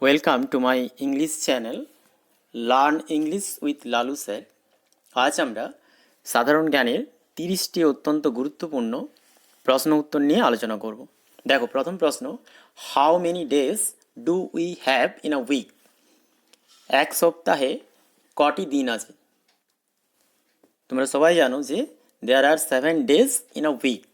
Welcome to my English channel learn English with Lalu sir. আজ আমরা সাধারণ জ্ঞানের 30টি অত্যন্ত গুরুত্বপূর্ণ প্রশ্ন উত্তর নিয়ে আলোচনা করব। দেখো, প্রথম প্রশ্ন, how many days do we have in a week? এক সপ্তাহে কটি দিন আছে? তোমরা সবাই জানো যে there are 7 days in a week.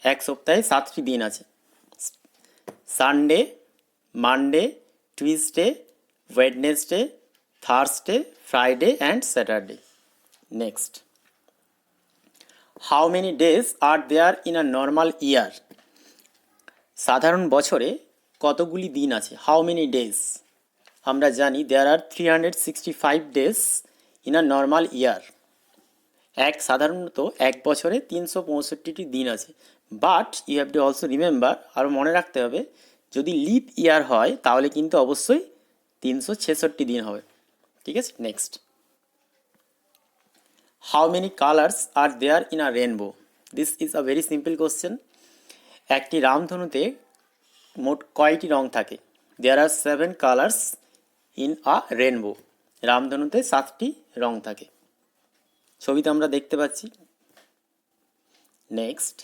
এক সপ্তাহে 7টি দিন আছে। Sunday, Monday, Tuesday, Wednesday, Thursday, Friday and Saturday. Next, how many days are there in a normal year? সাধারণ বছরে কতগুলি দিন আছে? How many days? আমরা জানি there are 365 days in a normal ইয়ার। সাধারণত এক বছরে 365টি দিন আছে। But you have to also remember, আরও মনে রাখতে হবে, যদি লিপ ইয়ার হয় তাহলে কিন্তু অবশ্যই 366 দিন হবে। ঠিক আছে, next, how many colours are there in a rainbow? This is a very simple question. একটি রামধনুতে মোট কয়টি রং থাকে? There are 7 colours in a rainbow. রামধনুতে 7টি রং থাকে, ছবিতে আমরা দেখতে পাচ্ছি। Next,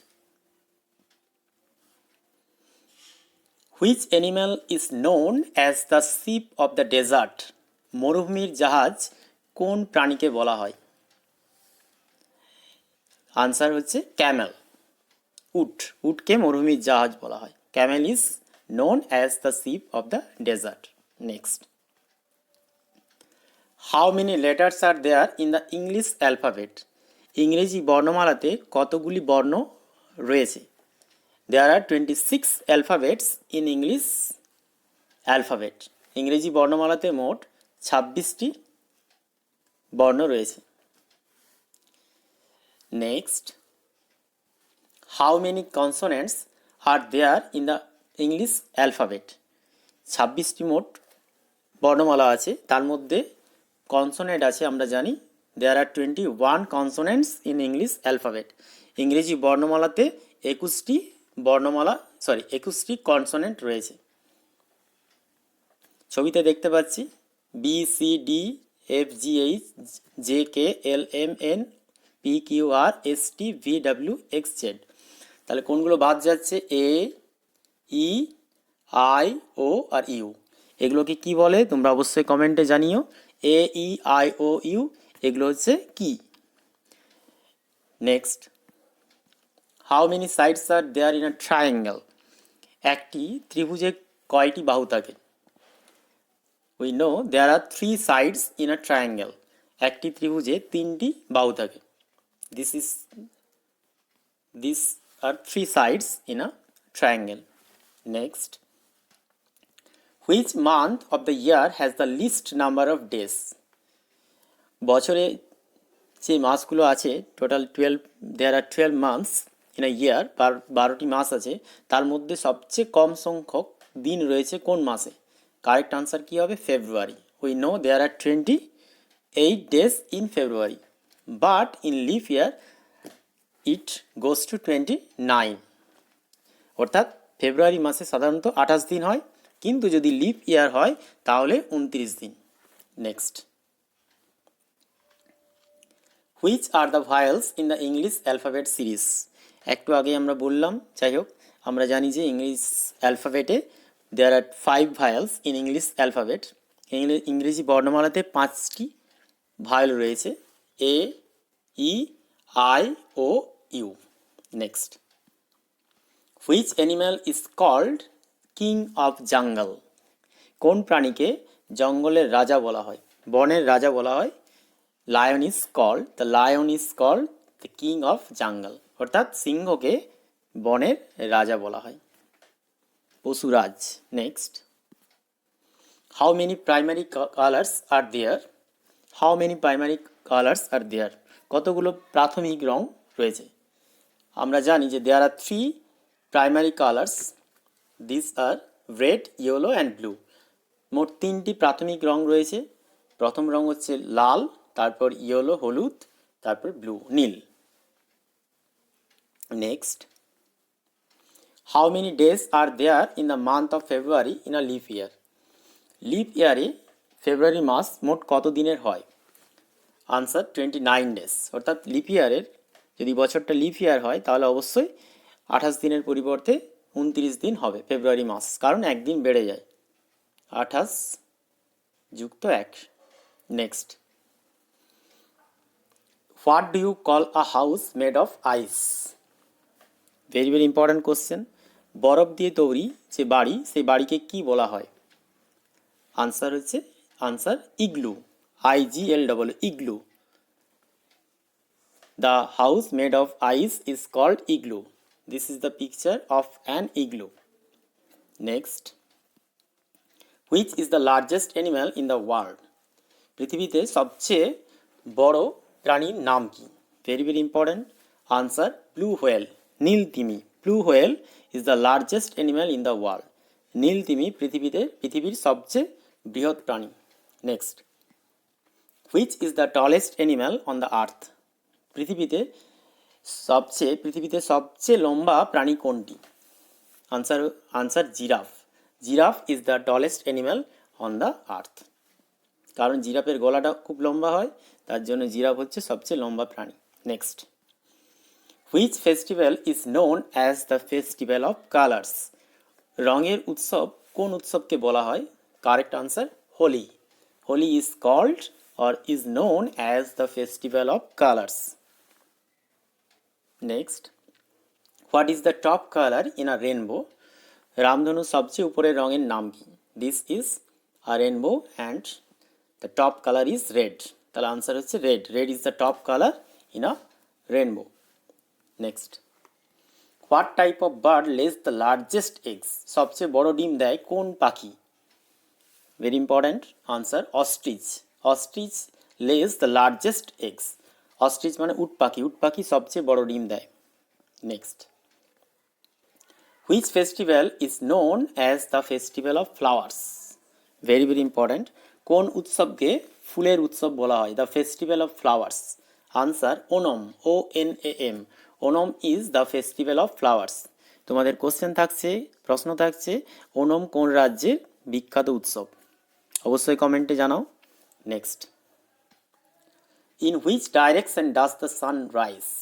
which animal is known as the ship of the desert? মরুভূমির জাহাজ কোন প্রাণীকে বলা হয়? আনসার হচ্ছে ক্যামেল। উটকে মরুভূমির জাহাজ বলা হয়। Camel is known as the ship of the desert. Next, how many letters are there in the English alphabet? ইংরেজি বর্ণমালাতে কতগুলি বর্ণ রয়েছে? There are 26 alphabets in English alphabet. ইংরেজি বর্ণমালাতে মোট 26টি বর্ণ রয়েছে। Next, how many consonants are there in the English alphabet? 26টি মোট বর্ণমালা আছে, তার মধ্যে কনসোনেন্ট আছে আমরা জানি there are 21 consonants in English alphabet. ইংরেজি বর্ণমালাতে 21টি কনসোনেন্ট রয়েছে। ছবিতে দেখতে পাচ্ছি B C D F G H J K L M N P Q R S T V W X Z. তাহলে কোনগুলো বাদ যাচ্ছে? এ, ই, আই, ও আর ইউ। এগুলোকে কি বলে তোমরা অবশ্যই কমেন্টে জানিও। এ, ই, আই, ও, ইউ এগুলো হচ্ছে কি? Next, how many sides are there in a triangle? একটি ত্রিভুজে কয়টি বাহু থাকে? We know there are 3 sides in a triangle. একটি ত্রিভুজে 3টি বাহু থাকে। This are 3 sides in a triangle. Next, which month of the year has the least number of days? বছরে যে মাসগুলো আছে total 12, there are 12 months in a year. 12টি মাস আছে, তার মধ্যে সবচেয়ে কম সংখ্যক দিন রয়েছে কোন মাসে? কারেক্ট আনসার কী হবে? February. We know there are 28 days in February, but in leap year it goes to 29। অর্থাৎ ফেব্রুয়ারি মাসে সাধারণত 28 দিন হয়, কিন্তু যদি লিপ ইয়ার হয় তাহলে 29 দিন। Next, which are the vowels in the English alphabet series? একটু আগে আমরা বললাম, যাই হোক, আমরা জানি যে ইংলিশ অ্যালফাবেটে there are 5 vowels in English alphabet. ইংরেজি বর্ণমালাতে 5টি ভায়েল রয়েছে, A, E, I, O, U. Next, which animal is called king of jungle? কোন প্রাণীকে জঙ্গলের রাজা বলা হয়, বনের রাজা বলা হয়? Lion is called the king of jungle. অর্থাৎ সিংহকে বনের রাজা বলা হয়, পশুরাজ। Next, how many primary colours are there? How many primary colours are there? কতগুলো প্রাথমিক রং রয়েছে? আমরা জানি যে there are 3 primary colours. This are red, yellow and blue. মোট 3টি প্রাথমিক রং রয়েছে। প্রথম রং হচ্ছে লাল, তারপর ইয়েলো হলুদ, তারপর ব্লু নীল। Next, how many days are there in the month of February in a leap year? Leap ইয়ারে ফেব্রুয়ারি মাস মোট কত দিনের হয়? Answer 29 days. অর্থাৎ লিপ ইয়ারের যদি বছরটা লিপ ইয়ার হয় তাহলে অবশ্যই 28 দিনের পরিবর্তে 29 দিন হবে ফেব্রুয়ারি মাস, কারণ একদিন বেড়ে যায়, 28 যুক্ত 1। Next, what do you call a house made of ice? Very very important question. বরফ দিয়ে তৈরি যে বাড়ি, সেই বাড়িকে কি বলা হয়? আনসার হচ্ছে igloo, IGLW, igloo. The house made of ice is called igloo. This is the picture of an igloo. Next, which is the largest animal in the world? পৃথিবীতে সবচেয়ে বড় প্রাণীর নাম কি? Very very important. Answer blue whale, নীল তিমি। Blue whale is the largest animal in the world. নীল তিমি পৃথিবীর সবচেয়ে বৃহৎ প্রাণী। Next, which is the tallest animal on the earth? পৃথিবীতে সবচেয়ে লম্বা প্রাণী কোনটি? Answer giraffe. Giraffe is the tallest animal on the earth. কারণ জিরাফের গলাটা খুব লম্বা হয়, তার জন্য জিরাফ হচ্ছে সবচেয়ে লম্বা প্রাণী। Next, which festival is known as the festival of colours? রঙের উৎসব কোন উৎসবকে বলা হয়? Correct answer Holi. Holi is called or is known as the festival of colors. Next, what is the top color in a rainbow? রামধনু সবচেয়ে উপরের রঙের নাম কি? This is a rainbow and the top color is red. তাহলে answer হচ্ছে red. Red is the top color in a rainbow. Next, what type of bird lays the largest eggs? সবচেয়ে বড় ডিম দেয় কোন পাখি? Very important. Answer ostrich. Ostrich lays the largest eggs. Ostrich মানে উট পাখি। উট পাখি সবচেয়ে বড় ডিম দেয়। Next, which festival is known as the festival of flowers? Very very important. কোন উৎসবকে ফুলের উৎসব বলা হয়? The festival of flowers. Answer ওনম, ONAM. ওনম is the festival of flowers. তোমাদের প্রশ্ন থাকছে ওনম কোন রাজ্যের বিখ্যাত উৎসব? অবশ্যই কমেন্টে জানাও। Next, in which direction does the sun rise?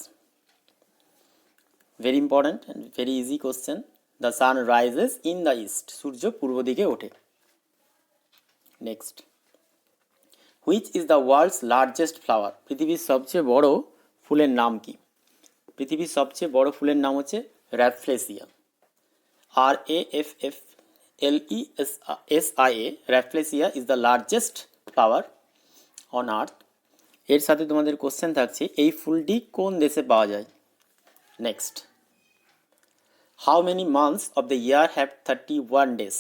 Very important and very easy question. The sun rises in the east. সূর্য পূর্ব দিকে ওঠে। Next, which is the world's largest flower? পৃথিবীর সবচেয়ে বড় ফুলের নাম কি? পৃথিবীর সবচেয়ে বড় ফুলের নাম হচ্ছে rafflesia, RAFFLESIA. Rafflesia is the largest flower on earth. এর সাথে তোমাদের কোশ্চেন থাকছে এই ফুলটি কোন দেশে পাওয়া যায়? Next, how many months of the year have 31 days?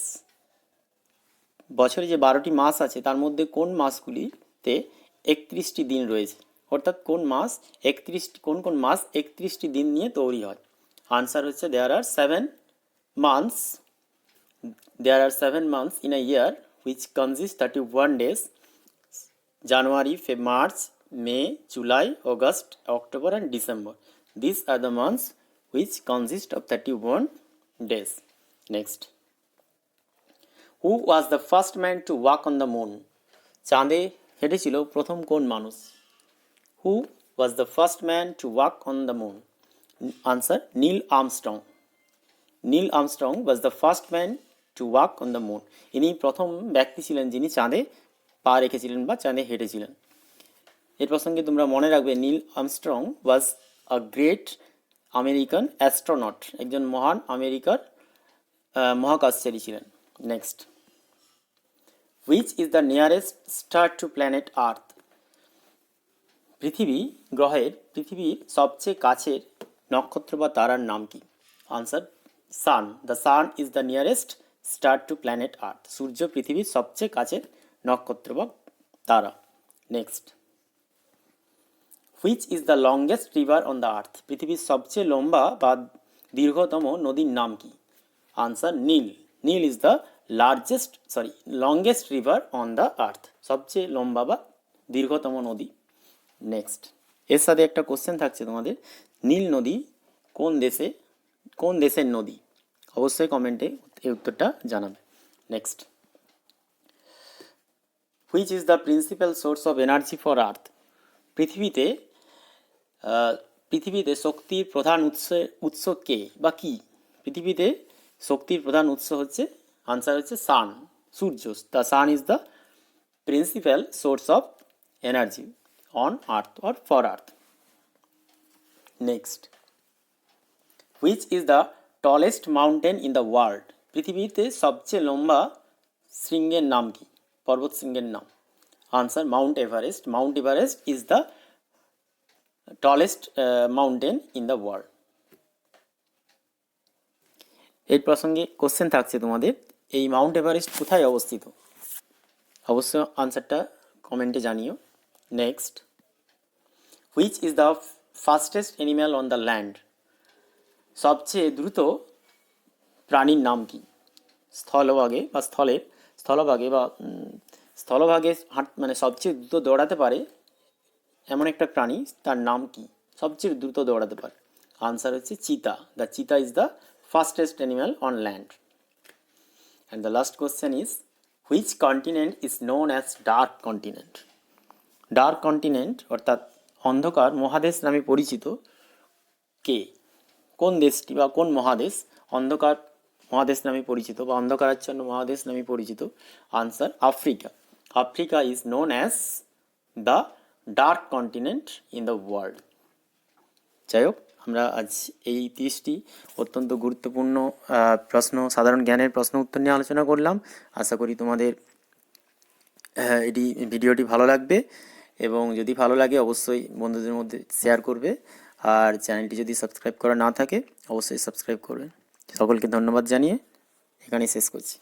বছরে যে 12টি মাস আছে তার মধ্যে কোন মাসগুলিতে 31টি দিন রয়েছে? অর্থাৎ কোন কোন মাস 31টি দিন নিয়ে তৈরি হয়? আনসার হচ্ছে দেয়ার are 7 months in a year which consists 31 days. January, March, May, July, August, October and December. These are the months which consist of 31 days. Next, who was the first man to walk on the moon? চাঁদে হেঁটেছিল প্রথম কোন মানুষ? Who was the first man to walk on the moon? Answer Neil Armstrong. Neil Armstrong was the first man to walk on the moon. ইনি প্রথম ব্যক্তি ছিলেন যিনি চাঁদে পা রেখেছিলেন বা চাঁদে হেঁটেছিলেন। এর প্রসঙ্গে তোমরা মনে রাখবে Neil Armstrong was a great American astronaut, একজন মহান আমেরিকার মহাকাশচারী ছিলেন। Next, which is the nearest star to planet earth? পৃথিবীর সবচেয়ে কাছের নক্ষত্র বা তারার নাম কি? Answer sun. The sun is the nearest star to planet earth. সূর্য পৃথিবীর সবচেয়ে কাছের নক্ষত্র বা তারা। Next, which is the longest river on the earth? পৃথিবীর সবচেয়ে লম্বা বা দীর্ঘতম নদীর নাম কি? Answer Neil. Neil is the longest river on the earth, সবচেয়ে লম্বা বা দীর্ঘতম নদী। নেক্সট, এর সাথে একটা কোশ্চেন থাকছে তোমাদের, নীল নদী কোন দেশের নদী? অবশ্যই কমেন্টে এই উত্তরটা জানাবে। Next, which is the principal source of energy for earth? পৃথিবীতে পৃথিবীতে শক্তির প্রধান উৎস কে বা কি? পৃথিবীতে শক্তির প্রধান উৎস হচ্ছে, আনসার হচ্ছে সান, সূর্য। The sun is the principal source of energy on earth or for earth. Next, which is the tallest mountain in the world? পৃথিবীতে সবচেয়ে লম্বা শৃঙ্গের নাম কি? পর্বত শৃঙ্গের নাম, answer mount Everest. Mount Everest is the tallest mountain in the world. এই প্রসঙ্গে কোশ্চেন থাকছে তোমাদের, এই মাউন্ট এভারেস্ট কোথায় অবস্থিত? অবশ্য আনসারটা কমেন্টে জানিও। Next, which is the fastest animal on the land? সবচেয়ে দ্রুত প্রাণীর নাম কি? স্থলভাগে বা স্থলভাগে মানে সবচেয়ে দ্রুত দৌড়াতে পারে এমন একটা প্রাণী, তার নাম কি? সবচেয়ে দ্রুত দৌড়াতে পারে, আনসার হচ্ছে চিতা। দ্য চিতা is the fastest animal on land. And the last question is, which continent is known as dark continent? Dark continent অর্থাৎ অন্ধকার মহাদেশ নামে পরিচিত কে? কোন দেশটি বা কোন মহাদেশ অন্ধকার মহাদেশ নামে পরিচিত বা অন্ধকারাচ্ছন্ন মহাদেশ নামে পরিচিত? Answer Africa. Africa is known as the dark continent in the world. যাই হোক, আমরা আজ এই 30টি অত্যন্ত গুরুত্বপূর্ণ প্রশ্ন, সাধারণ জ্ঞানের প্রশ্ন উত্তর নিয়ে আলোচনা করলাম। আশা করি তোমাদের ভিডিওটি ভালো লাগবে, এবং যদি ভালো লাগে অবশ্যই বন্ধুদের মধ্যে শেয়ার করবে, আর চ্যানেলটি যদি সাবস্ক্রাইব করা না থাকে অবশ্যই সাবস্ক্রাইব করবেন। সকলকে ধন্যবাদ জানিয়ে এখানেই শেষ করছি।